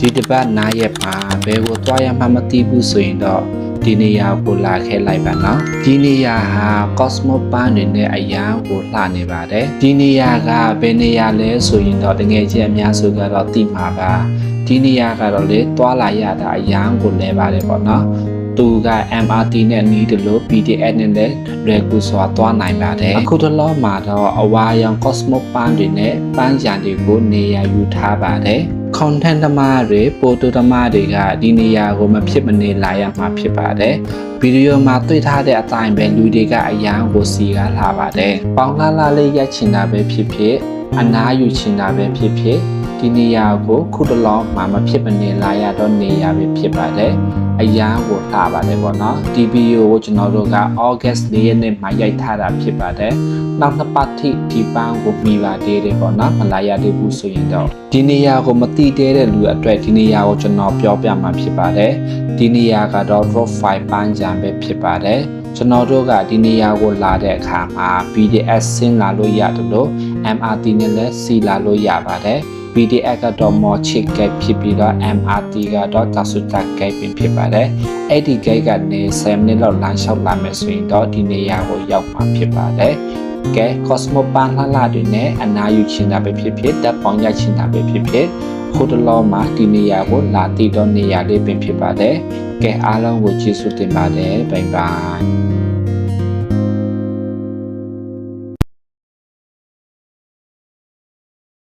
ဒီတစ်ပတ်နားရက်မှာဘယ်ကိုသွားရမှမသိဘူးဆိုရင်တော့ဒီနေရာကိုလာခဲ့လိုက်ပါနော်ဒီနေရာဟာ Cosmo Park နေနဲ့အရန်ကိုလှနေပါတယ်ဒီနေရာကဘယ်နေရာလဲဆိုရင်တော့တကယ်ချင်းအများစုကတော့သိမှာပါဒီနေရာကတော့လေသွားလာရတာအရန်ကိုလဲပါတယ်ပေါ့နော်သူက MRT နဲ့နီးတယ်လို့ BTS နဲ့လည်းလွယ်ကူစွာသွားနိုင်ပါတယ်အခုတလောမှာတော့အဝါရောင် Cosmo Park တွေနဲ့ပန်းရံတွေကိုနေရာယူထားပါတယ်content သမားတွေပိုတိုသမားတွေကဒီနေရာကိုမဖြစ်မနေလာရမှာဖြစ်ပါတယ်ဗီဒီယိုမှာတွေ့ထားတဲ့အတိုင်းပဲလူတွေကအရန်ကိုစီကားလာပါတယ်ပေါင်လာလေးရိုက်ချင်တာပဲဖြစ်ဖြစ်အနားယူချင်တာပဲဖြစ်ဖြစ်ဒီနေရာကိုခုတလောမှာမဖြစ်မနေလာရတော့နေရာပဲဖြစ်ပါတယ်အရန်ကိုလှပါတယ်ပေါ့နော်ဒီဗီဒီယိုကိုကျွန်တော်တို့က August 4 ရက်နေ့မှာရိုက်ထားတာဖြစ်ပါတယ်နောက်နှစ်ပတ်ထိဒီပန်းကိုမိပါသေးတယ်ပေါ့နော်မလာရသေးဘူးဆိုရင်တော့ဒီနေရာကိုမတိသေးတဲ့လူအတွက်ဒီနေရာကိုကျွန်တော်ပြောပြမှာဖြစ်ပါတယ်ဒီနေရာကတော့ Rock 5 ပန်းကြံပဲဖြစ်ပါတယ်ကျွန်တော်တို့ကဒီနေရာကိုလာတဲ့အခါမှာ BTS ဆင်းလာလို့ရတယ်လို့ MRT နဲ့လည်းစီလာလို့ရပါတယ်BTS ကတော့မော်ချစ်ဂိတ်ဖြစ်ပြီးတော့ MRT ကတော့တာဆူတာဂိတ်ဖြစ်ပါတယ်အဲ့ဒီဂိတ်ကနေ10မိနစ်လောက်လမ်းလျှောက်လာမယ်ဆိုရင်တော့ဒီနေရာကိုရောက်မှာဖြစ်ပါတယ်ကဲ Cosmo Park လှတွေနဲ့အနားယူချင်တာပဲဖြစ်ဖြစ်ဓာတ်ပေါင်းရချင်တာပဲဖြစ်ဖြစ်ခုတလောမှာဒီနေရာကိုလာတည်တော့နေရာလေးပင်ဖြစ်ပါတယ်ကဲအားလုံးကိုကျေးဇူးတင်ပါတယ်ဘိုင်ဘိုင်